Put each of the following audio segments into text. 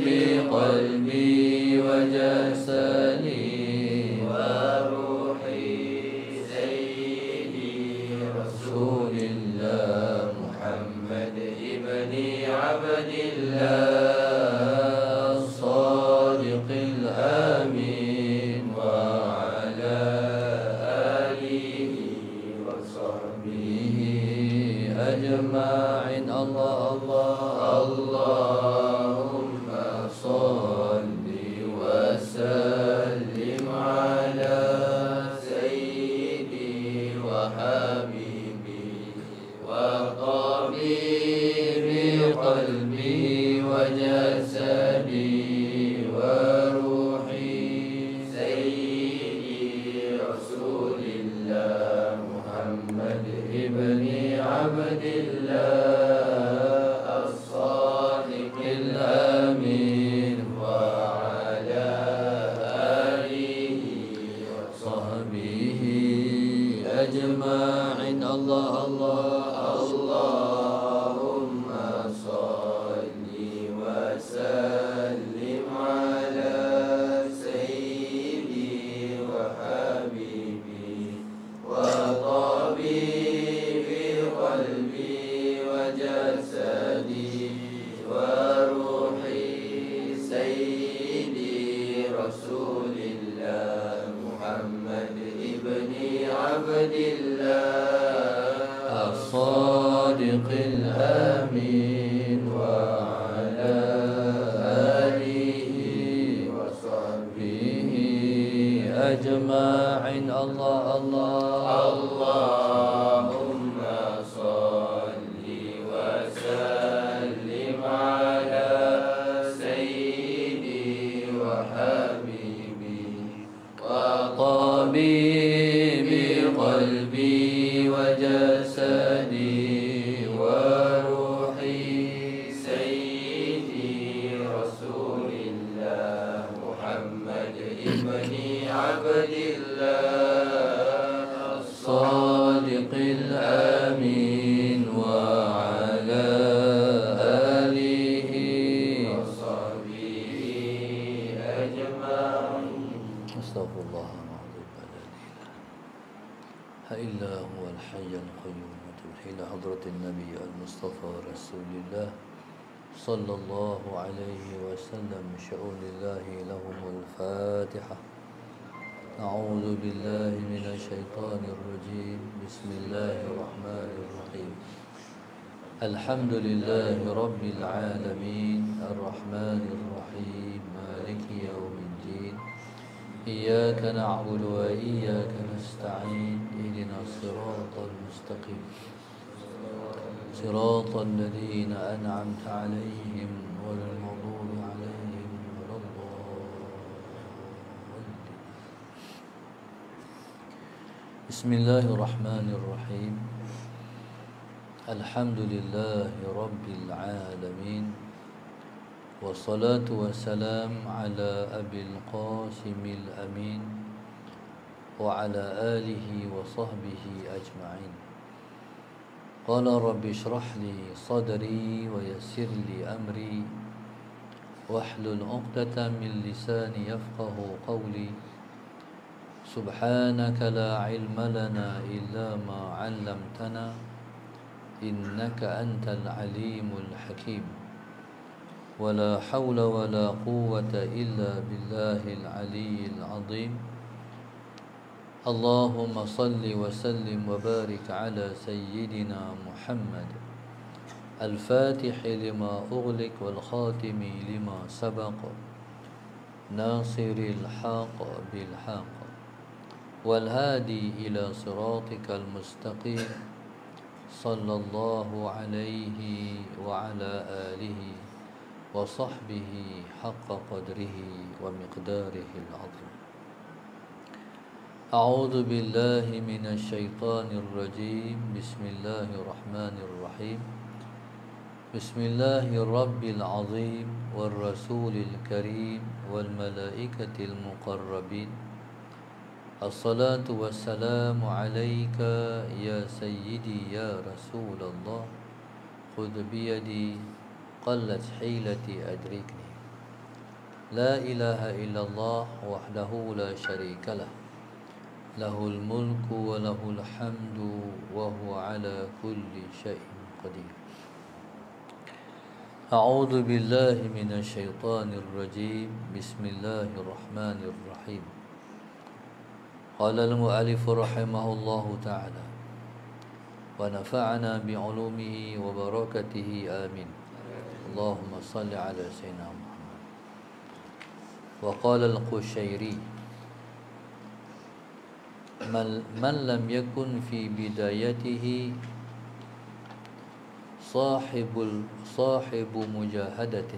بقلبي وجسدي وروحي سيدي رسول الله محمد ابن عبد الله الصادق الأمين وعلى آله وصحبه أجمعين. الله اللهم صل وسلم على سيدي وحبيبي وطبيبي قلبي وجسدي وروحي سيدي رسول الله محمد ابن عبد الله الصادق الأمين وعلى آله وصحبه أجمعين. الله اللهم صل وسلم على سيدي وحبيبي وطبيبي قلبي وجسدي وروحي سيدي رسول الله محمد ابن عبد الله الصادق الأمين وعلى آله وصحبه أجمعين. الله اللهم صل وسلم على سيدي وحبيبي وطبيبي قلبي وجسدي وروحي سيدي رسول الله محمد ابن عبد الله الصادق الأمين وعلى آله وصحبه أجمعين. أستغفر الله العظيم إلا هو الحي القيوم إلى حضرة النبي المصطفى رسول الله صلى الله عليه وسلم. شؤون الله لهم الفاتحة. أعوذ بالله من الشيطان الرجيم. بسم الله الرحمن الرحيم. الحمد لله رب العالمين الرحمن الرحيم مالك يوم الدين. إياك نعبد وإياك نستعين. اهدنا الصراط المستقيم صراط الذين أنعمت عليهم غير المغضوب عليهم ولا الضالين. بسم الله الرحمن الرحيم. الحمد لله رب العالمين والصلاة والسلام على أبي القاسم الأمين وعلى آله وصحبه أجمعين. قال رب اشرح لي صدري ويسر لي أمري واحلل عقدة من لساني يفقه قولي. سبحانك لا علم لنا إلا ما علمتنا إنك أنت العليم الحكيم. ولا حول ولا قوة إلا بالله العلي العظيم. اللهم صل وسلم وبارك على سيدنا محمد الفاتح لما أغلق والخاتم لما سبق ناصر الحق بالحق والهادي إلى صراطك المستقيم صلى الله عليه وعلى آله وصحبه حق قدره ومقداره العظيم. أعوذ بالله من الشيطان الرجيم. بسم الله الرحمن الرحيم. بسم الله الرب العظيم والرسول الكريم والملائكة المقربين. الصلاة والسلام عليك يا سيدي يا رسول الله. خذ بيدي قلت حيلتي أدركني لا إله إلا الله وحده لا شريك له له الملك وله الحمد وهو على كل شيء قدير. أعوذ بالله من الشيطان الرجيم. بسم الله الرحمن الرحيم. قال المؤلف رحمه الله تعالى ونفعنا بعلومه وبركته آمين. اللهم صل على سيدنا محمد. وقال القشيري من لم يكن في بدايته صاحب مجاهدة.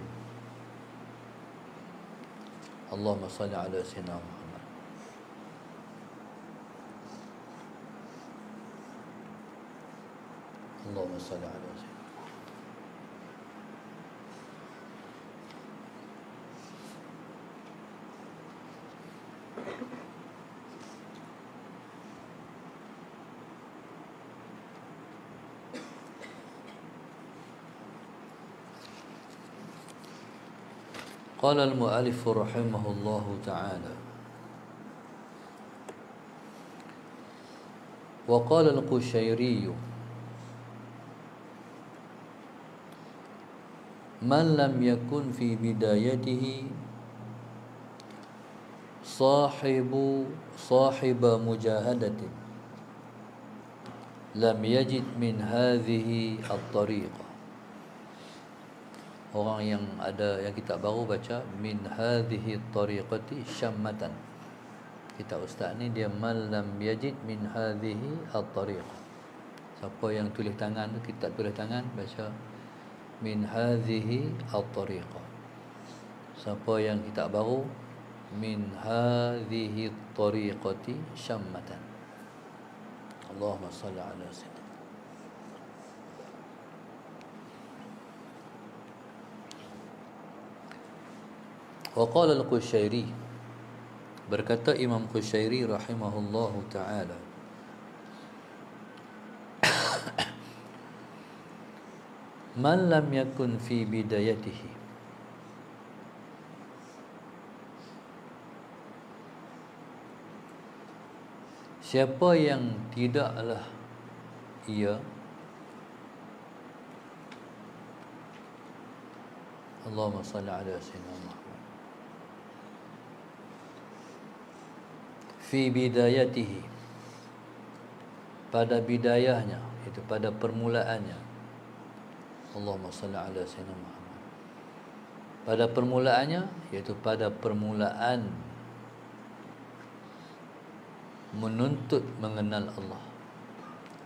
اللهم صل على سيدنا محمد. اللهم صل على سيدنا. قال المؤلف رحمه الله تعالى وقال القشيري من لم يكن في بدايته صاحب مجاهدة لم يجد من هذه الطريقة. Orang yang ada yang kitab baru baca min hadhihi tariqati syammatan. Kitab ustaz ni dia man lam yajid min hadhihi at-tariqah. Siapa yang tulis tangan tu, kitab tulis tangan baca min hadhihi at-tariqah. Siapa yang kitab baru min hadhihi tariqati syammatan. Allahumma salli ala sayyidina. Waqala al-Qushairi, berkata Imam Qushairi rahimahullahu ta'ala, man lam yakun fi bidayatihi, siapa yang tidaklah ia Allahumma salli ala sayyidina Muhammad fi bidayatihi, pada bidayahnya, itu pada permulaannya. Allahumma salli ala sayyidina Muhammad. Pada permulaannya, iaitu pada permulaan menuntut mengenal Allah.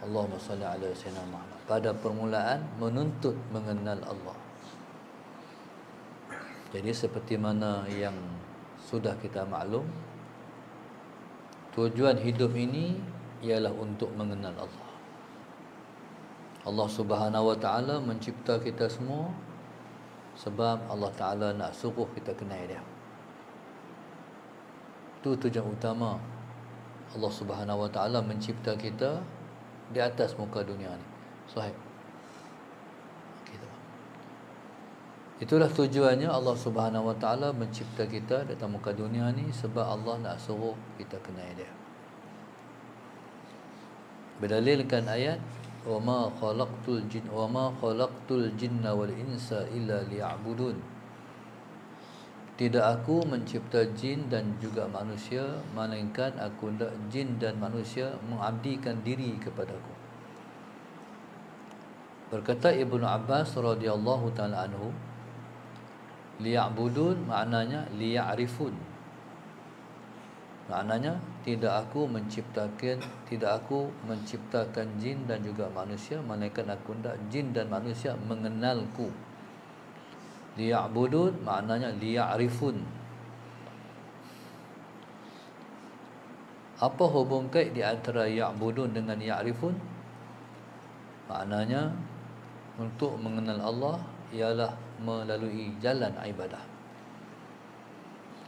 Allahumma salli ala sayyidina Muhammad. Pada permulaan menuntut mengenal Allah. Jadi seperti mana yang sudah kita maklum, tujuan hidup ini ialah untuk mengenal Allah. Allah Subhanahu wa taala mencipta kita semua sebab Allah Taala nak suruh kita kenal Dia. Itu tujuan utama Allah Subhanahu wa taala mencipta kita di atas muka dunia ni. Sahih. Itulah tujuannya Allah Subhanahu wa taala mencipta kita di atas muka dunia ni, sebab Allah nak suruh kita kenal Dia. Berdalilkan ayat wa ma khalaqtul jinna wal insa illa liya'budun. Tidak aku mencipta jin dan juga manusia melainkan aku hendak jin dan manusia mengabdikan diri kepadaku. Berkata Ibnu Abbas radhiyallahu taala anhu, liya'budun maknanya liya'rifun. Maknanya tidak aku menciptakan jin dan juga manusia melainkan aku hendak jin dan manusia mengenalku. Liya'budun maknanya liya'rifun. Apa hubung kait di antara ya'budun dengan ya'rifun? Maknanya untuk mengenal Allah ialah melalui jalan ibadah.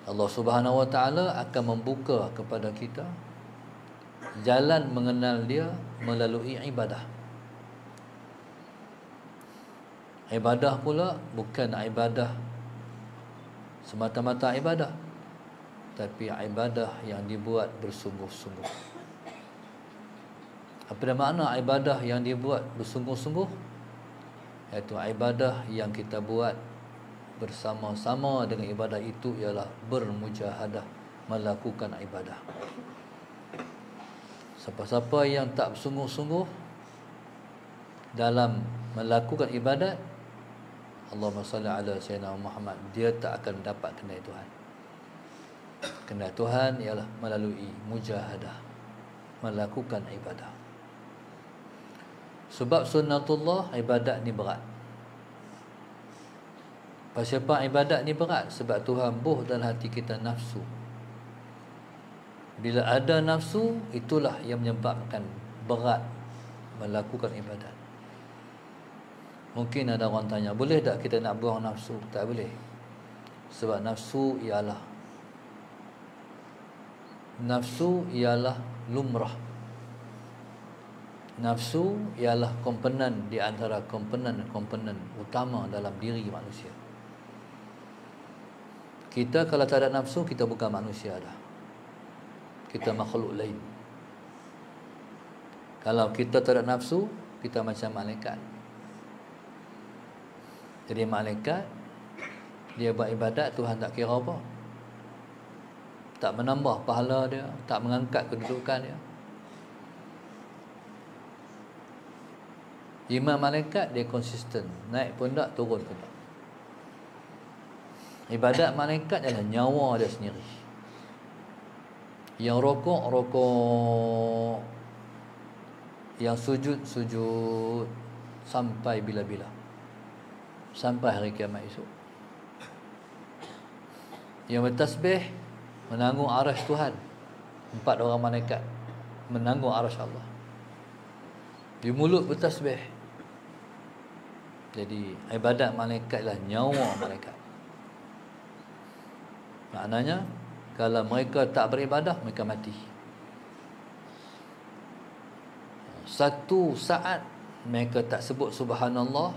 Allah Subhanahu wa taala akan membuka kepada kita jalan mengenal Dia melalui ibadah. Ibadah pula bukan ibadah semata-mata ibadah, tapi ibadah yang dibuat bersungguh-sungguh. Apa dia makna ibadah yang dibuat bersungguh-sungguh? Iaitu ibadah yang kita buat bersama-sama dengan ibadah itu ialah bermujahadah, melakukan ibadah. Siapa-siapa yang tak bersungguh-sungguh dalam melakukan ibadat, Allahumma salli ala Sayyidina Muhammad, dia tak akan dapat kenal Tuhan. Kenal Tuhan ialah melalui mujahadah, melakukan ibadah. Sebab sunnatullah, ibadat ni berat. Pasal ibadat ni berat? Sebab Tuhan buh dalam hati kita nafsu. Bila ada nafsu, itulah yang menyebabkan berat melakukan ibadat. Mungkin ada orang tanya, boleh tak kita nak buang nafsu? Tak boleh. Sebab nafsu ialah lumrah. Nafsu ialah komponen di antara komponen utama dalam diri manusia. Kita kalau tak ada nafsu, kita bukan manusia dah. Kita makhluk lain. Kalau kita tak ada nafsu, kita macam malaikat. Jadi malaikat, dia buat ibadat, Tuhan tak kira apa. Tak menambah pahala dia, tak mengangkat kedudukan dia. Iman malaikat, dia konsisten, naik pun tak, turun pun tak. Ibadat malaikat adalah nyawa dia sendiri. Yang rokok, yang sujud sampai bila-bila, sampai hari kiamat esok. Yang bertasbih menanggung arasy Tuhan, 4 orang malaikat menanggung arasy Allah. Di mulut bertasbih. Jadi ibadat malaikat adalah nyawa malaikat. Maknanya kalau mereka tak beribadah, mereka mati. Satu saat mereka tak sebut subhanallah,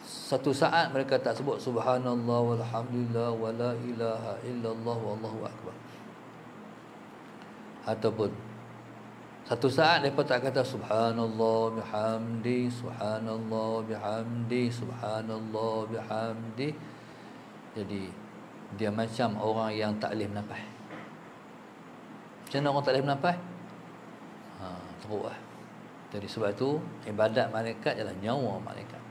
satu saat mereka tak sebut subhanallah walhamdulillah wala ilaha illallah wallahu akbar. Ataupun satu saat mereka tak kata subhanallah bihamdi, subhanallah bihamdi, subhanallah bihamdi. Jadi dia macam orang yang tak boleh bernafas. Macam mana orang tak boleh bernafas? Teruk lah. Jadi sebab tu ibadat malaikat adalah nyawa malaikat.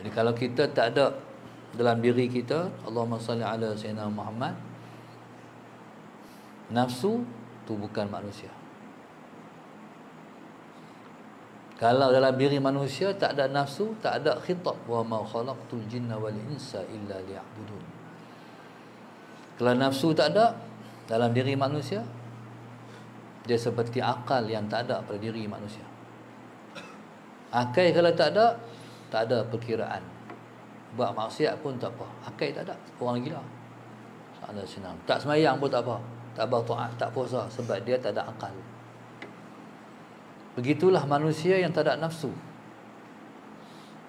Jadi kalau kita tak ada dalam diri kita, Allahumma salli ala Sayyidina Muhammad, nafsu tu bukan manusia. Kalau dalam diri manusia tak ada nafsu, tak ada khitab, wa ma khalaqtul jinna wal insa illa liya'budun. Kalau nafsu tak ada dalam diri manusia, dia seperti akal yang tak ada pada diri manusia. Akal kalau tak ada perkiraan. Buat maksiat pun tak apa. Akal tak ada, orang gila. Salah senang. Tak semayang pun tak apa. Tak bertaat, tak puasa, sebab dia tak ada akal. Begitulah manusia yang tak ada nafsu.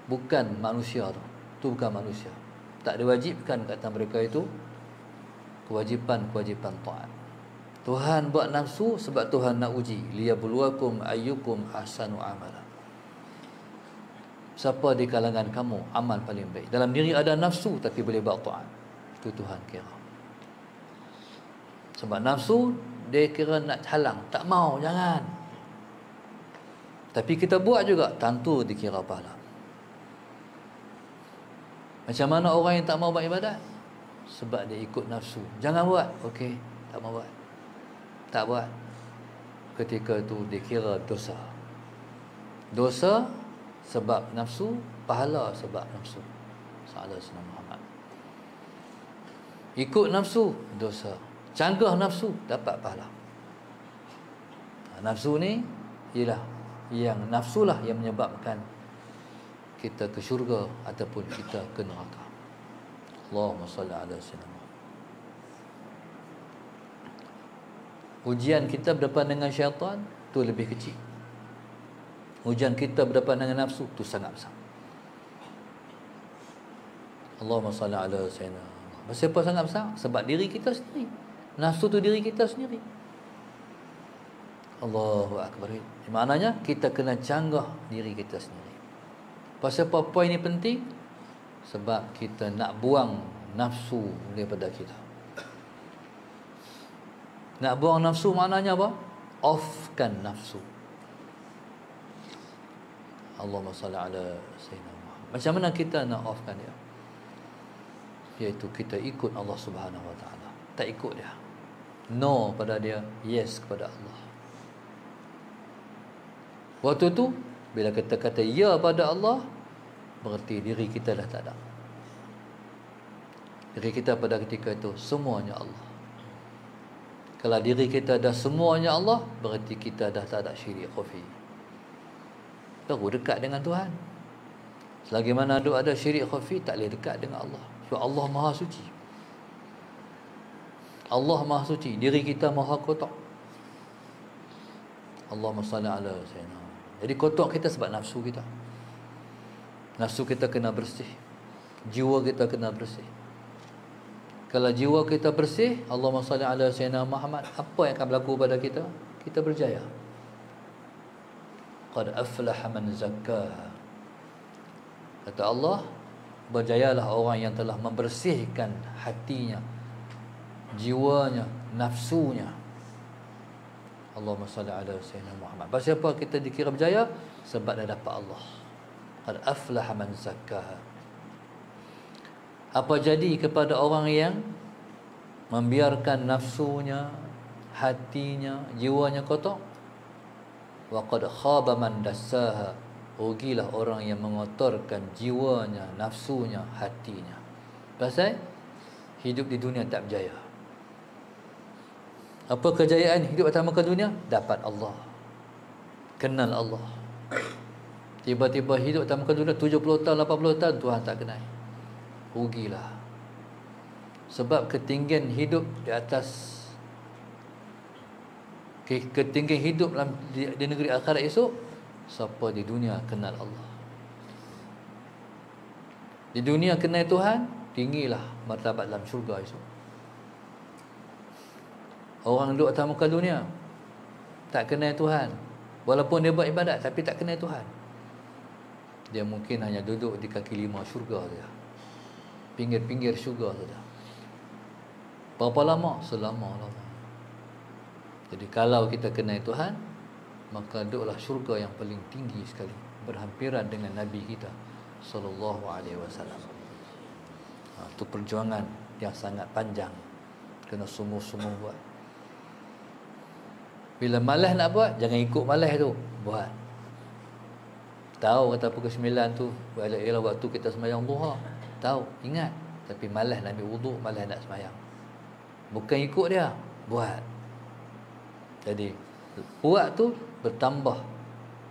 Bukan manusia tu. Itu bukan manusia. Tak diwajibkan kata mereka itu kewajipan taat. Tuhan buat nafsu sebab Tuhan nak uji, liyabluwakum ayyukum ahsanu amala. Siapa di kalangan kamu amal paling baik? Dalam diri ada nafsu tapi boleh buat taat. Itu Tuhan kira. Sebab nafsu dia kira nak halang, tak mau, jangan. Tapi kita buat juga, tentu dikira pahala. Macam mana orang yang tak mau buat ibadat? Sebab dia ikut nafsu. Jangan buat. Okey, tak mau buat. Tak buat. Ketika itu dikira dosa. Dosa sebab nafsu, pahala sebab nafsu. Salah Sayyidina Muhammad. Ikut nafsu, dosa. Canggah nafsu, dapat pahala. Nafsu ni ialah yang nafsulah yang menyebabkan kita ke syurga ataupun kita ke neraka. Allahumma salli ala sayyidina. Ujian kita berdepan dengan syaitan tu lebih kecil. Ujian kita berdepan dengan nafsu tu sangat besar. Allahumma salli ala sayyidina. Kenapa sangat besar? Sebab diri kita sendiri. Nafsu tu diri kita sendiri. Allahu akbar. Maknanya kita kena canggah diri kita sendiri. Pasal apa poin ini penting? Sebab kita nak buang nafsu daripada kita. Nak buang nafsu maknanya apa? Offkan nafsu. Allahumma salli ala sayyidina Muhammad. Macam mana kita nak offkan dia? Iaitu kita ikut Allah Subhanahu Wa Taala. Tak ikut dia. No pada dia, yes kepada Allah. Waktu tu bila kita kata ya pada Allah, berarti diri kita dah tak ada. Diri kita pada ketika itu semuanya Allah. Kalau diri kita dah semuanya Allah, berarti kita dah tak ada syirik khafi. Baru dekat dengan Tuhan. Selagi mana ada syirik khafi, tak boleh dekat dengan Allah. Sebab Allah Maha Suci. Allah Maha Suci, diri kita Maha kotor. Allahumma salli ala sayyidina. Jadi kotor kita sebab nafsu kita. Nafsu kita kena bersih. Jiwa kita kena bersih. Kalau jiwa kita bersih, Allahumma salli ala sayyidina Muhammad, apa yang akan berlaku pada kita? Kita berjaya. Qad aflaha man zakkaha. Kata Allah, berjayalah orang yang telah membersihkan hatinya, jiwanya, nafsunya. Allahumma salli ala sayyidina Muhammad. Pasal apa kita dikira berjaya? Sebab dah dapat Allah. Qad aflaha man zakkaha. Apa jadi kepada orang yang membiarkan nafsunya, hatinya, jiwanya kotor? Wa qad khaba man dassaha. Rugilah orang yang mengotorkan jiwanya, nafsunya, hatinya. Pasal hidup di dunia tak berjaya. Apa kejayaan hidup atas muka dunia? Dapat Allah, kenal Allah. Tiba-tiba hidup atas muka dunia 70 tahun, 80 tahun Tuhan tak kenal. Rugilah. Sebab ketinggian hidup di atas, ketinggian hidup di negeri akhirat esok, siapa di dunia kenal Allah. Di dunia kenal Tuhan, tinggilah martabat dalam syurga esok. Orang duduk atas muka dunia tak kenal Tuhan, walaupun dia buat ibadat tapi tak kenal Tuhan, dia mungkin hanya duduk di kaki lima syurga saja, pinggir-pinggir syurga saja. Berapa lama? Selama-lama. Jadi kalau kita kenal Tuhan, maka duduklah syurga yang paling tinggi sekali, berhampiran dengan Nabi kita sallallahu alaihi wasallam. Itu perjuangan yang sangat panjang, kena sungguh-sungguh buat. Bila malas nak buat, jangan ikut malas tu, buat. Tahu kata pukul 9 tu ialah waktu kita sembahyang duha, tahu, ingat, tapi malas nak ambil wuduk, malas nak sembahyang. Bukan ikut dia, buat. Jadi buat tu bertambah.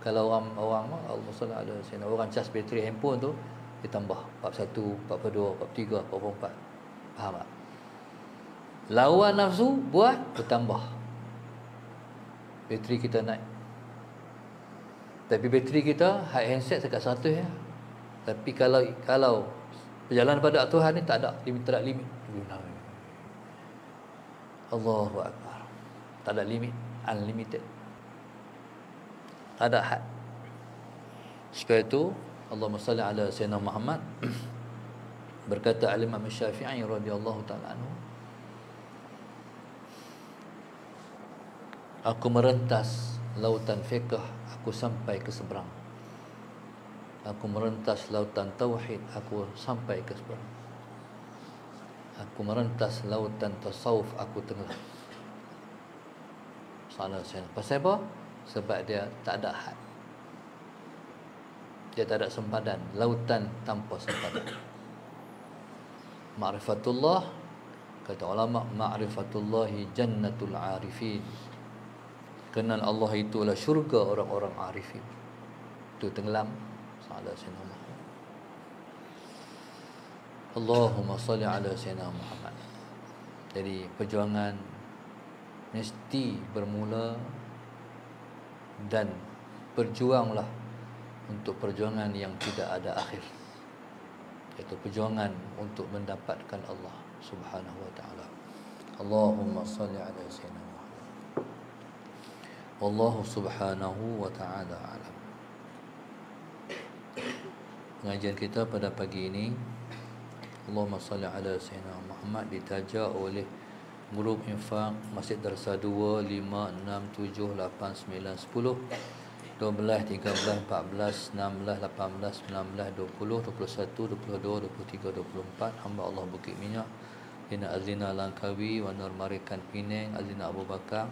Kalau orang Allahumma salli ala sayyidina, orang cas bateri handphone tu ditambah 41, 42, 43, 44. Faham tak? Lawan nafsu, buat, bertambah. Bateri kita naik. Tapi bateri kita handset dekat 100 ya. Tapi kalau berjalan pada Tuhan ni tak ada limit, tak ada limit. Allahu akbar. Tak ada limit, unlimited. Tak ada had. Sebab itu Allahumma salli ala sayyidina Muhammad. Berkata Imam Syafi'i radhiyallahu taala anhu, aku merentas lautan fiqh, aku sampai ke seberang. Aku merentas lautan tauhid, aku sampai ke seberang. Aku merentas lautan tasawuf, aku tengah. Salah saya. Pasal apa? Sebab dia tak ada had. Dia tak ada sempadan, lautan tanpa sempadan. Ma'rifatullah, kata ulama, ma'rifatullahi jannatul arifin. Kenal Allah itu adalah syurga orang-orang arifin. Itu tenggelam. Salah sayyidina Muhammad. Allahumma salli ala sayyidina Muhammad. Jadi perjuangan mesti bermula, dan berjuanglah untuk perjuangan yang tidak ada akhir, iaitu perjuangan untuk mendapatkan Allah Subhanahu wa taala. Allahumma salli ala sayyidina Muhammad. Wallahu subhanahu wa ta'ala alam. Pengajian kita pada pagi ini, Allahumma salli ala sayyidina Muhammad, ditaja oleh grup infak Masjid Darsa 2, 5, 6, 7, 8, 9, 10, 12, 13, 14, 16, 18, 19, 20, 21, 22, 23, 24. Hamba Allah Bukit Minyak, Lina Azlina Langkawi, Wa Nur Marikan Penang, Azlina Abu Bakar,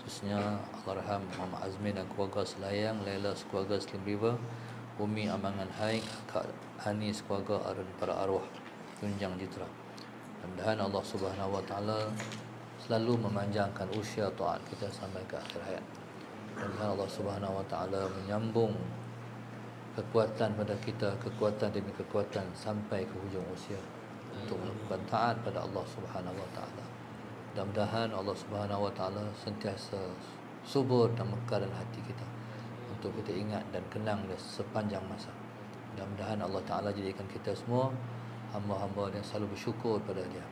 khususnya Allahyarham Muhammad Azmi dan keluarga Selayang, Laila keluarga Slim River, Umi Amangan Haik, Kak Ani keluarga Arun para arwah Tunjang Jitra. Mudah-mudahan Allah Subhanahu wa taala selalu memanjangkan usia taat kita sampai ke akhir hayat. Mudah-mudahan Allah Subhanahu wa taala menyambung kekuatan pada kita, kekuatan demi kekuatan sampai ke hujung usia untuk melakukan taat pada Allah Subhanahu wa taala. Mudah-mudahan Allah Subhanahu wa taala sentiasa subur dan mekar dalam hati kita untuk kita ingat dan kenang dia sepanjang masa. Mudah-mudahan Allah taala jadikan kita semua hamba-hamba yang selalu bersyukur pada dia.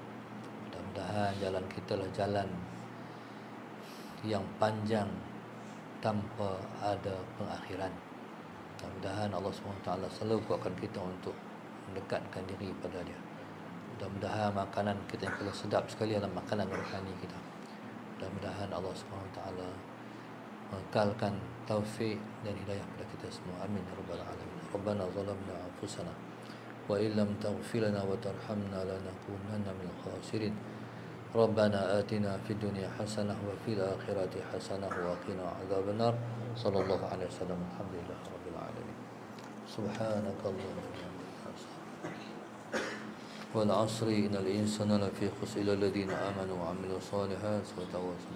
Mudah-mudahan jalan kita lah jalan yang panjang tanpa ada pengakhiran. Mudah-mudahan Allah SWT selalu kuatkan kita untuk mendekatkan diri pada dia. Mudah-mudahan makanan kita yang paling sedap sekali adalah makanan rohani kita. Mudah-mudahan Allah SWT mengekalkan taufik dan hidayah pada kita semua. Amin ya rabbal alamin. Rabbana zalamna anfusana wa illam taghfir lana wa tarhamna lanakunanna minal khasirin. Rabbana atina fid dunya hasanah wa fil akhirati hasanah wa qina adzabannar. Sallallahu alaihi wasallam. Alhamdulillah rabbil alamin. Subhanakallahumma wa bihamdika. Wal 'asri innal insana lafi khusr illa alladhina amanu wa 'amilus solihat wa tawassaw